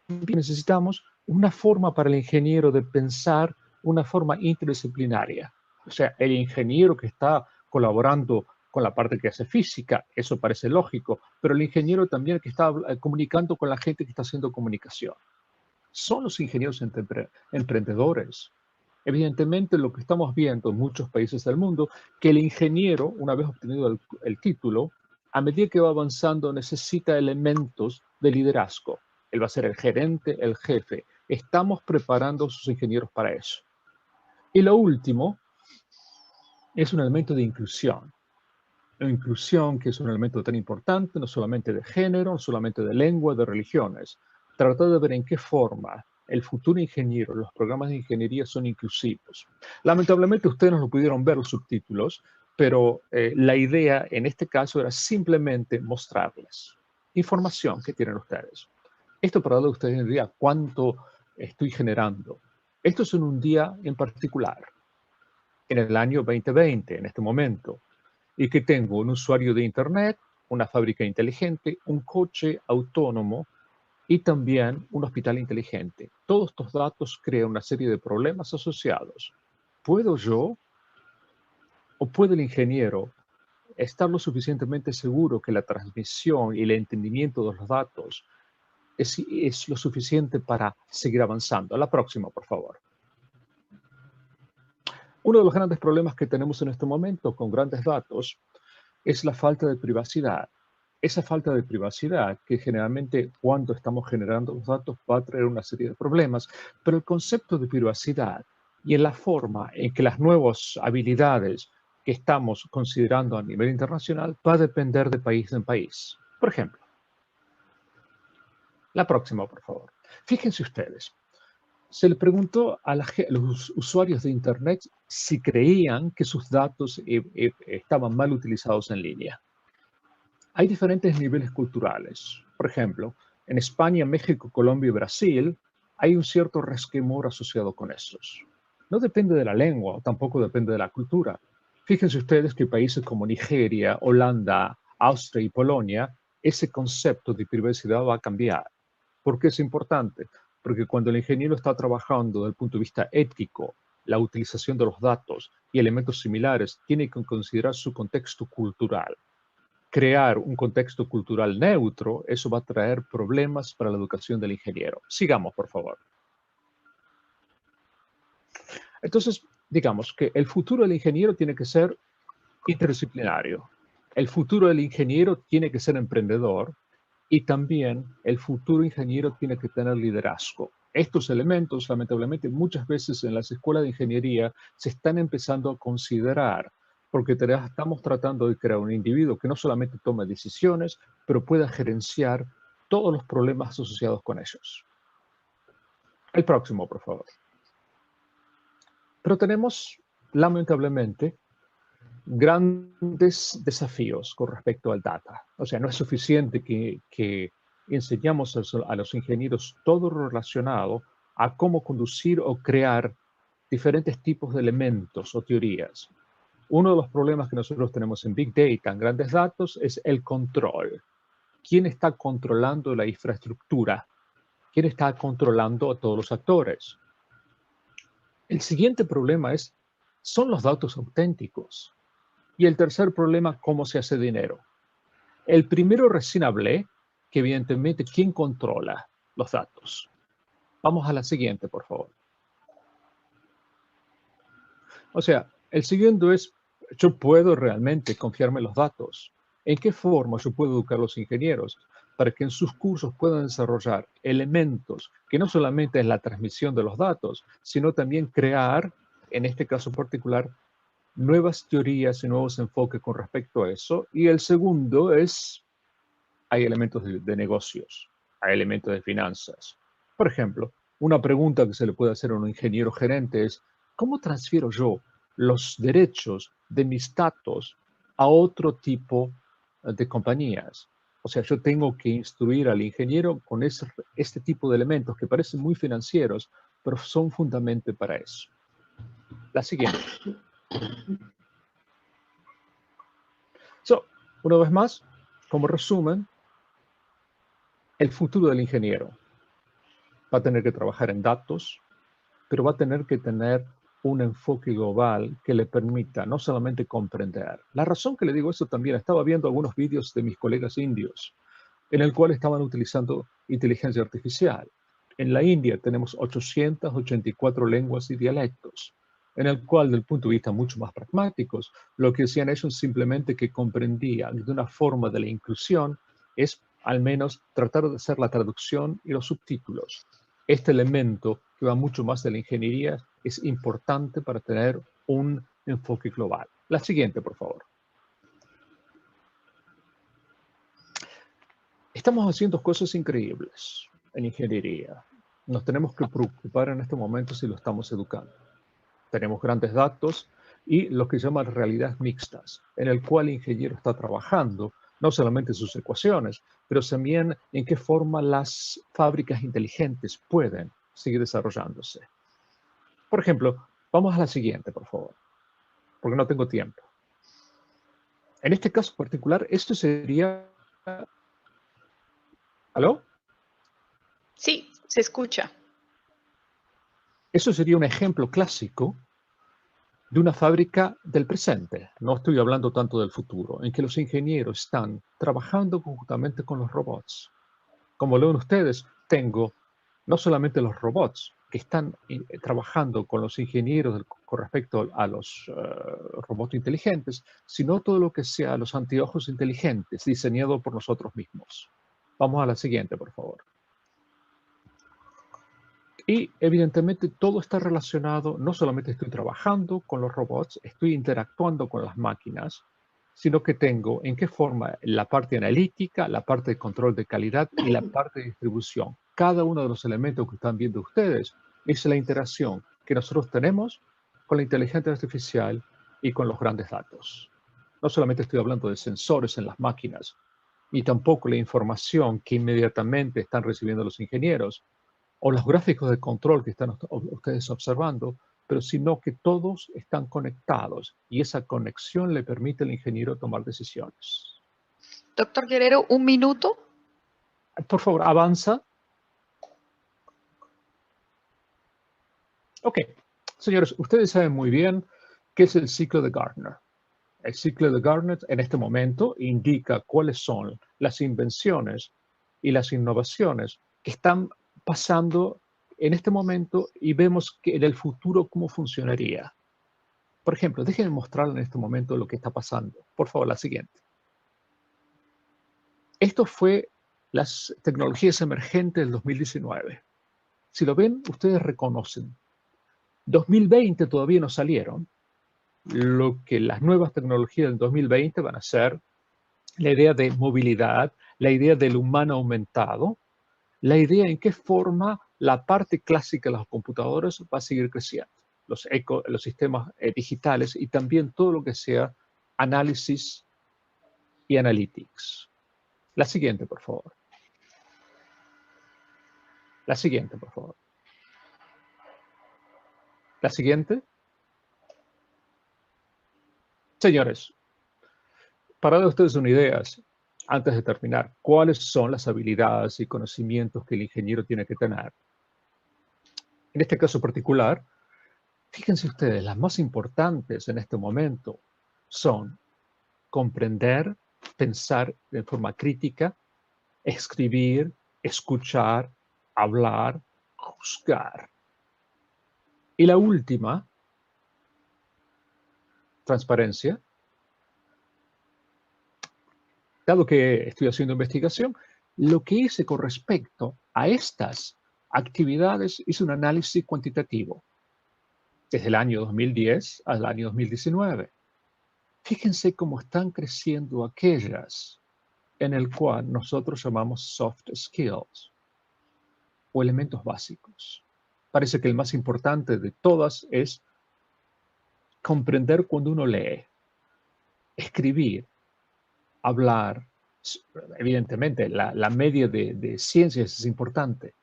necesitamos una forma para el ingeniero de pensar, una forma interdisciplinaria. O sea, el ingeniero que está colaborando con la parte que hace física, eso parece lógico, pero el ingeniero también que está comunicando con la gente que está haciendo comunicación. Son los ingenieros emprendedores. Evidentemente, lo que estamos viendo en muchos países del mundo, que el ingeniero, una vez obtenido el título, a medida que va avanzando, necesita elementos de liderazgo. Él va a ser el gerente, el jefe. Estamos preparando a sus ingenieros para eso. Y lo último es un elemento de inclusión. La inclusión, que es un elemento tan importante, no solamente de género, no solamente de lengua, de religiones. Tratar de ver en qué forma el futuro ingeniero, los programas de ingeniería son inclusivos. Lamentablemente ustedes no lo pudieron ver los subtítulos, pero la idea en este caso era simplemente mostrarles información que tienen ustedes. Esto para darle a ustedes una idea cuánto estoy generando. Esto es en un día en particular, en el año 2020, en este momento, y que tengo un usuario de Internet, una fábrica inteligente, un coche autónomo y también un hospital inteligente. Todos estos datos crean una serie de problemas asociados. ¿Puedo yo o puede el ingeniero estar lo suficientemente seguro que la transmisión y el entendimiento de los datos es lo suficiente para seguir avanzando? La próxima, por favor. Uno de los grandes problemas que tenemos en este momento con grandes datos es la falta de privacidad. Esa falta de privacidad que generalmente cuando estamos generando los datos va a traer una serie de problemas, pero el concepto de privacidad y en la forma en que las nuevas habilidades que estamos considerando a nivel internacional va a depender de país en país. Por ejemplo, la próxima, por favor. Fíjense ustedes. Se le preguntó a los usuarios de Internet si creían que sus datos estaban mal utilizados en línea. Hay diferentes niveles culturales. Por ejemplo, en España, México, Colombia y Brasil hay un cierto resquemor asociado con esos. No depende de la lengua, tampoco depende de la cultura. Fíjense ustedes que países como Nigeria, Holanda, Austria y Polonia, ese concepto de privacidad va a cambiar. ¿Por qué es importante? Porque cuando el ingeniero está trabajando desde el punto de vista ético, la utilización de los datos y elementos similares, tiene que considerar su contexto cultural. Crear un contexto cultural neutro, eso va a traer problemas para la educación del ingeniero. Sigamos, por favor. Entonces, digamos que el futuro del ingeniero tiene que ser interdisciplinario. El futuro del ingeniero tiene que ser emprendedor. Y también el futuro ingeniero tiene que tener liderazgo. Estos elementos, lamentablemente, muchas veces en las escuelas de ingeniería se están empezando a considerar, porque estamos tratando de crear un individuo que no solamente tome decisiones, pero pueda gerenciar todos los problemas asociados con ellos. El próximo, por favor. Pero tenemos, lamentablemente, grandes desafíos con respecto al data. O sea, no es suficiente que enseñamos a los ingenieros todo lo relacionado a cómo conducir o crear diferentes tipos de elementos o teorías. uno de los problemas que nosotros tenemos en Big Data, en grandes datos, es el control. ¿Quién está controlando la infraestructura? ¿Quién está controlando a todos los actores? El siguiente problema son los datos auténticos. Y el tercer problema, ¿cómo se hace dinero? El primero recién hablé, que evidentemente, ¿quién controla los datos? Vamos a la siguiente, por favor. O sea, el siguiente es, yo puedo realmente confiarme en los datos. ¿En qué forma yo puedo educar a los ingenieros para que en sus cursos puedan desarrollar elementos que no solamente es la transmisión de los datos, sino también crear, en este caso particular, nuevas teorías y nuevos enfoques con respecto a eso? Y el segundo es, hay elementos de negocios, hay elementos de finanzas. Por ejemplo, una pregunta que se le puede hacer a un ingeniero gerente es, ¿cómo transfiero yo los derechos de mis datos a otro tipo de compañías? O sea, yo tengo que instruir al ingeniero con este tipo de elementos que parecen muy financieros, pero son fundamentalmente para eso. La siguiente. Una vez más, como resumen, el futuro del ingeniero va a tener que trabajar en datos, pero va a tener que tener un enfoque global que le permita no solamente comprender. La razón que le digo eso también, estaba viendo algunos vídeos de mis colegas indios, en el cual estaban utilizando inteligencia artificial. En la India tenemos 884 lenguas y dialectos, en el cual, desde el punto de vista mucho más pragmáticos, lo que hacían ellos simplemente que comprendían de una forma de la inclusión es al menos tratar de hacer la traducción y los subtítulos. Este elemento, que va mucho más de la ingeniería, es importante para tener un enfoque global. La siguiente, por favor. Estamos haciendo cosas increíbles en ingeniería. Nos tenemos que preocupar en este momento si lo estamos educando. Tenemos grandes datos y lo que llaman realidades mixtas, en el cual el ingeniero está trabajando no solamente sus ecuaciones, pero también en qué forma las fábricas inteligentes pueden seguir desarrollándose. Por ejemplo, vamos a la siguiente, por favor, porque no tengo tiempo. En este caso particular, esto sería... ¿Aló?
Sí, se escucha.
Eso sería un ejemplo clásico de una fábrica del presente. No estoy hablando tanto del futuro, en que los ingenieros están trabajando conjuntamente con los robots. Como lo ven ustedes, tengo no solamente los robots que están trabajando con los ingenieros con respecto a los robots inteligentes, sino todo lo que sea los anteojos inteligentes diseñados por nosotros mismos. Vamos a la siguiente, por favor. Y evidentemente todo está relacionado, no solamente estoy trabajando con los robots, estoy interactuando con las máquinas, sino que tengo en qué forma la parte analítica, la parte de control de calidad y la parte de distribución. Cada uno de los elementos que están viendo ustedes es la interacción que nosotros tenemos con la inteligencia artificial y con los grandes datos. No solamente estoy hablando de sensores en las máquinas, y tampoco la información que inmediatamente están recibiendo los ingenieros, o los gráficos de control que están ustedes observando, pero sino que todos están conectados y esa conexión le permite al ingeniero tomar decisiones.
Doctor Guerrero, un minuto.
Por favor, avanza. Ok, señores, ustedes saben muy bien qué es el ciclo de Gartner. El ciclo de Gartner en este momento indica cuáles son las invenciones y las innovaciones que están pasando en este momento y vemos que en el futuro cómo funcionaría. Por ejemplo, déjenme mostrarle en este momento lo que está pasando. Por favor, la siguiente. Esto fue las tecnologías emergentes del 2019. Si lo ven, ustedes reconocen. 2020 todavía no salieron. Lo que las nuevas tecnologías del 2020 van a ser la idea de movilidad, la idea del humano aumentado, la idea en qué forma la parte clásica de los computadores va a seguir creciendo, los sistemas digitales y también todo lo que sea análisis y analytics. La siguiente, por favor. La siguiente, por favor. La siguiente. Señores, para dar a ustedes una idea, antes de terminar, ¿cuáles son las habilidades y conocimientos que el ingeniero tiene que tener? En este caso particular, fíjense ustedes, las más importantes en este momento son comprender, pensar de forma crítica, escribir, escuchar, hablar, juzgar. Y la última, transparencia. Dado que estoy haciendo investigación, lo que hice con respecto a estas actividades hice un análisis cuantitativo desde el año 2010 al año 2019. Fíjense cómo están creciendo aquellas en el cual nosotros llamamos soft skills o elementos básicos. Parece que el más importante de todas es comprender cuando uno lee, escribir, hablar. Evidentemente, la media de ciencias es importante,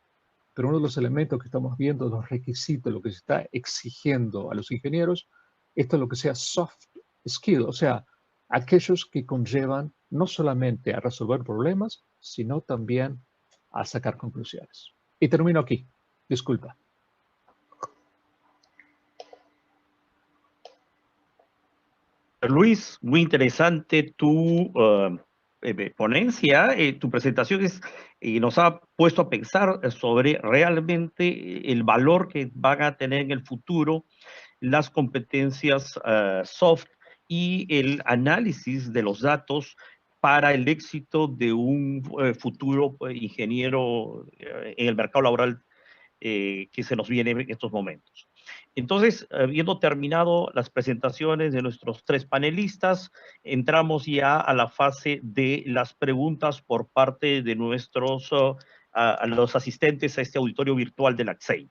pero uno de los elementos que estamos viendo, los requisitos, lo que se está exigiendo a los ingenieros, esto es lo que sea soft skill, o sea, aquellos que conllevan no solamente a resolver problemas, sino también a sacar conclusiones. Y termino aquí. Disculpa.
Luis, muy interesante tu ponencia, tu presentación nos ha puesto a pensar sobre realmente el valor que van a tener en el futuro las competencias soft y el análisis de los datos para el éxito de un futuro ingeniero en el mercado laboral que se nos viene en estos momentos. Entonces, habiendo terminado las presentaciones de nuestros tres panelistas, entramos ya a la fase de las preguntas por parte de a los asistentes a este auditorio virtual de la ACSEI.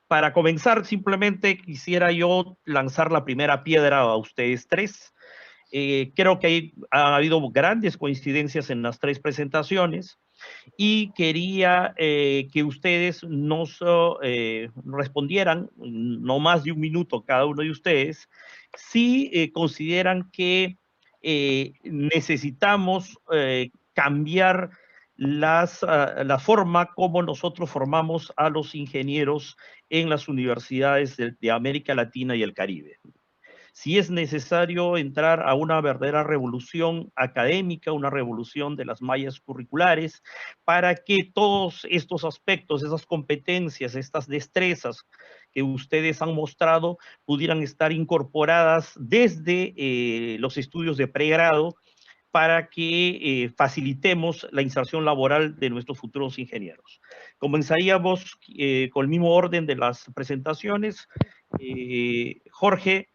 Para comenzar, simplemente quisiera yo lanzar la primera piedra a ustedes tres. Creo que ha habido grandes coincidencias en las tres presentaciones y quería que ustedes nos respondieran, no más de un minuto cada uno de ustedes, si consideran que necesitamos cambiar la forma como nosotros formamos a los ingenieros en las universidades de América Latina y el Caribe. Si es necesario entrar a una verdadera revolución académica, una revolución de las mallas curriculares, para que todos estos aspectos, esas competencias, estas destrezas que ustedes han mostrado pudieran estar incorporadas desde los estudios de pregrado para que facilitemos la inserción laboral de nuestros futuros ingenieros. Comenzaríamos con el mismo orden de las presentaciones. Jorge,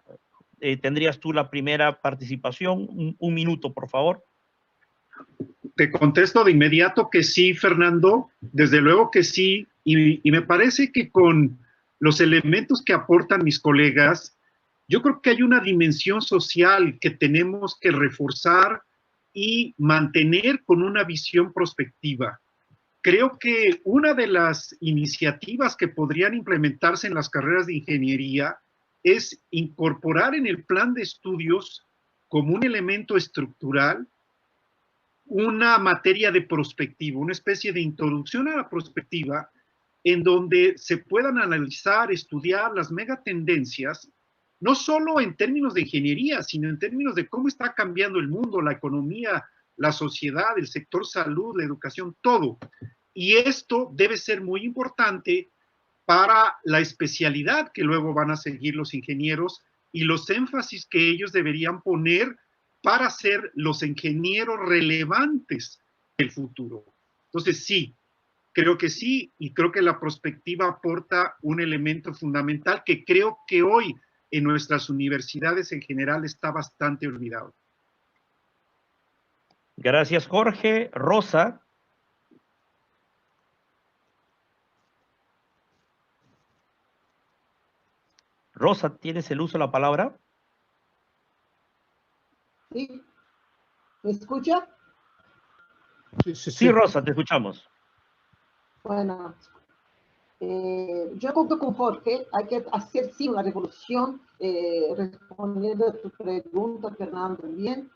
tendrías tú la primera participación. Un minuto, por favor.
Te contesto de inmediato que sí, Fernando. Desde luego que sí. Y me parece que con los elementos que aportan mis colegas, yo creo que hay una dimensión social que tenemos que reforzar y mantener con una visión prospectiva. Creo que una de las iniciativas que podrían implementarse en las carreras de ingeniería es incorporar en el plan de estudios como un elemento estructural una materia de prospectiva, una especie de introducción a la prospectiva en donde se puedan analizar, estudiar las megatendencias, no solo en términos de ingeniería, sino en términos de cómo está cambiando el mundo, la economía, la sociedad, el sector salud, la educación, todo. Y esto debe ser muy importante para la especialidad que luego van a seguir los ingenieros y los énfasis que ellos deberían poner para ser los ingenieros relevantes del futuro. Entonces, sí, creo que sí, y creo que la prospectiva aporta un elemento fundamental que creo que hoy en nuestras universidades en general está bastante olvidado.
Gracias, Jorge. Rosa. Rosa, ¿tienes el uso de la palabra?
Sí. ¿Me escucha?
Sí, Rosa, te escuchamos.
Bueno, Yo acuerdo con Jorge, hay que hacer sí una revolución, respondiendo a tu pregunta, Fernando, también,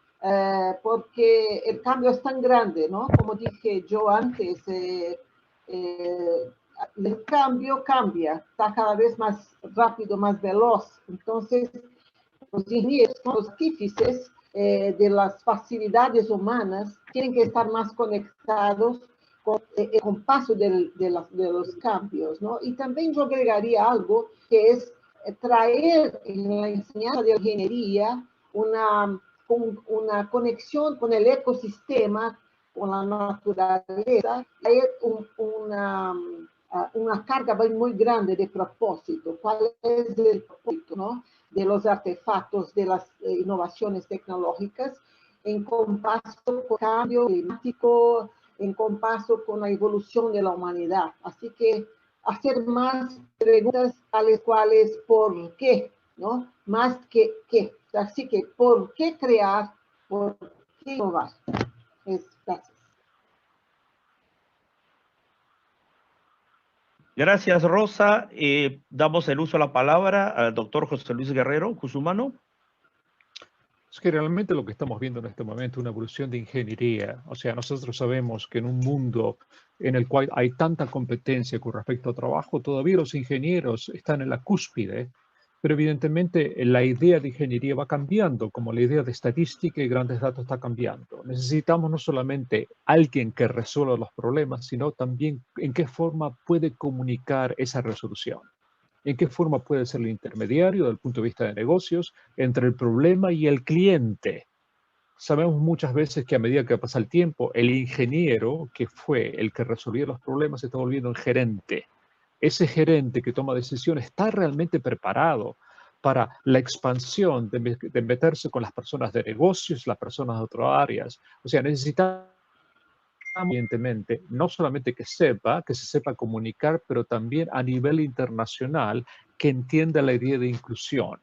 porque el cambio es tan grande, ¿no? Como dije yo antes, el cambio cambia, está cada vez más rápido, más veloz. Entonces, los ingenieros son los artífices de las facilidades humanas, tienen que estar más conectados con el paso de los cambios, ¿no? Y también yo agregaría algo que es traer en la enseñanza de la ingeniería una conexión con el ecosistema, con la naturaleza, hay una carga muy grande de propósito. ¿Cuál es el propósito, no? De los artefactos, de las innovaciones tecnológicas, en compaso con el cambio climático, en compaso con la evolución de la humanidad. Así que hacer más preguntas tales cuales ¿por qué? ¿No? Más que qué. Así que ¿por qué crear? ¿Por qué innovar? Gracias.
Gracias, Rosa. Damos el uso a la palabra al doctor José Luis Guerrero, Cusumano.
Es que realmente lo que estamos viendo en este momento es una evolución de ingeniería. O sea, nosotros sabemos que en un mundo en el cual hay tanta competencia con respecto a trabajo, todavía los ingenieros están en la cúspide, pero evidentemente la idea de ingeniería va cambiando, como la idea de estadística y grandes datos está cambiando. Necesitamos no solamente alguien que resuelva los problemas, sino también en qué forma puede comunicar esa resolución. ¿En qué forma puede ser el intermediario desde el punto de vista de negocios entre el problema y el cliente? Sabemos muchas veces que a medida que pasa el tiempo, el ingeniero, que fue el que resolvía los problemas, se está volviendo un gerente. Ese gerente que toma decisiones está realmente preparado para la expansión de meterse con las personas de negocios, las personas de otras áreas. O sea, necesitamos evidentemente, no solamente que se sepa comunicar, pero también a nivel internacional, que entienda la idea de inclusión.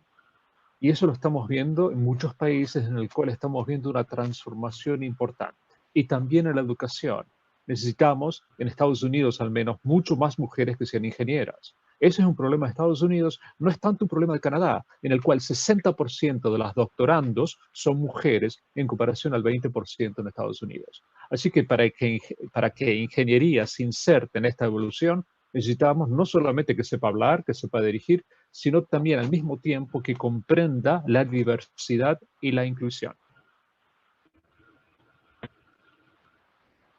Y eso lo estamos viendo en muchos países en el cual estamos viendo una transformación importante. Y también en la educación. Necesitamos, en Estados Unidos al menos, mucho más mujeres que sean ingenieras. Ese es un problema de Estados Unidos, no es tanto un problema de Canadá, en el cual 60% de las doctorandos son mujeres en comparación al 20% en Estados Unidos. Así que para que ingeniería se inserte en esta evolución, necesitamos no solamente que sepa hablar, que sepa dirigir, sino también al mismo tiempo que comprenda la diversidad y la inclusión.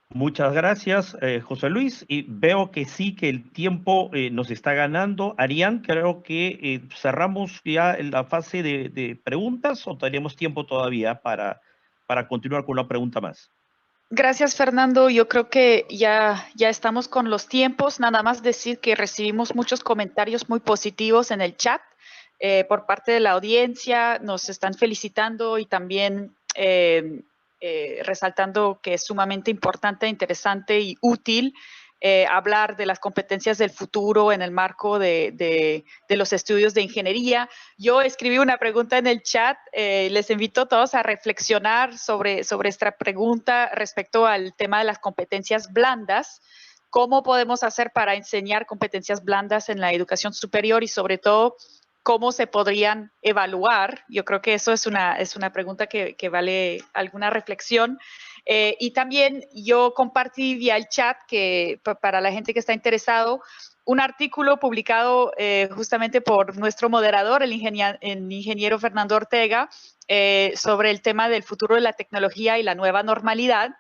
Muchas gracias, José Luis. Y veo que sí, que el tiempo nos está ganando. Arián, creo que cerramos ya la fase de preguntas o tenemos tiempo todavía para continuar con una pregunta más.
Gracias, Fernando. Yo creo que ya estamos con los tiempos. Nada más decir que recibimos muchos comentarios muy positivos en el chat por parte de la audiencia. Nos están felicitando y también resaltando que es sumamente importante, interesante y útil hablar de las competencias del futuro en el marco de los estudios de ingeniería. Yo escribí una pregunta en el chat, les invito a todos a reflexionar sobre esta pregunta respecto al tema de las competencias blandas. ¿Cómo podemos hacer para enseñar competencias blandas en la educación superior y sobre todo cómo se podrían evaluar? Yo creo que eso es una pregunta que vale alguna reflexión. Y también yo compartí vía el chat, que para la gente que está interesado, un artículo publicado justamente por nuestro moderador, el ingeniero Fernando Ortega, sobre el tema del futuro de la tecnología y la nueva normalidad.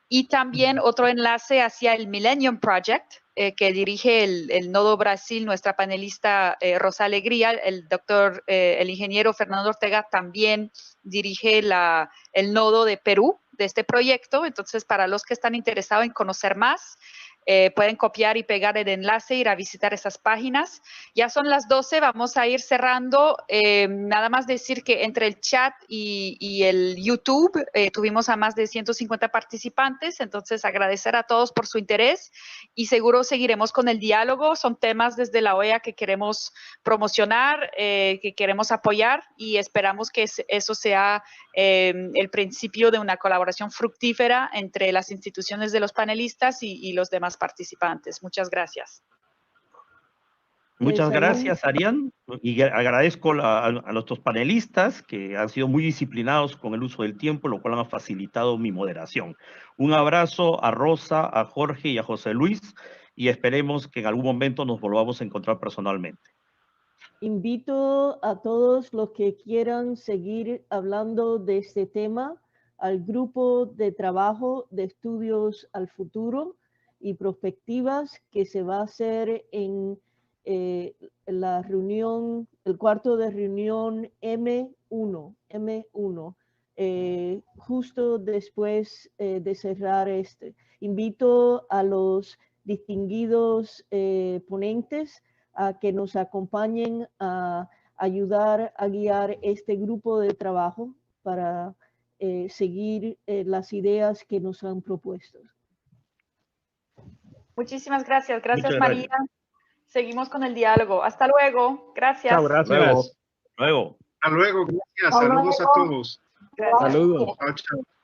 Y también otro enlace hacia el Millennium Project, que dirige el Nodo Brasil, nuestra panelista Rosa Alegría. El ingeniero Fernando Ortega también dirige el Nodo de Perú de este proyecto. Entonces, para los que están interesados en conocer más, pueden copiar y pegar el enlace, ir a visitar esas páginas. Ya son las 12, vamos a ir cerrando. Nada más decir que entre el chat y el YouTube tuvimos a más de 150 participantes, entonces agradecer a todos por su interés y seguro seguiremos con el diálogo. Son temas desde la OEA que queremos promocionar, que queremos apoyar y esperamos que eso sea el principio de una colaboración fructífera entre las instituciones de los panelistas y los demás participantes. Muchas gracias.
Muchas
Salud.
gracias, Arián, y agradezco a nuestros panelistas que han sido muy disciplinados con el uso del tiempo, lo cual ha facilitado mi moderación. Un abrazo a Rosa, a Jorge y a José Luis, y esperemos que en algún momento nos volvamos a encontrar personalmente.
Invito a todos los que quieran seguir hablando de este tema al grupo de trabajo de estudios al futuro y perspectivas que se va a hacer en la reunión, el cuarto de reunión M1, justo después de cerrar este. Invito a los distinguidos ponentes a que nos acompañen a ayudar a guiar este grupo de trabajo para seguir las ideas que nos han propuesto.
Muchísimas gracias. Gracias,
Muchas
María.
gracias.
Seguimos con el diálogo. Hasta luego. Gracias.
Chao, gracias.
Luego.
Hasta luego, gracias.
Hasta
Saludos a
luego.
todos.
Gracias.
Saludos.
Chao, chao.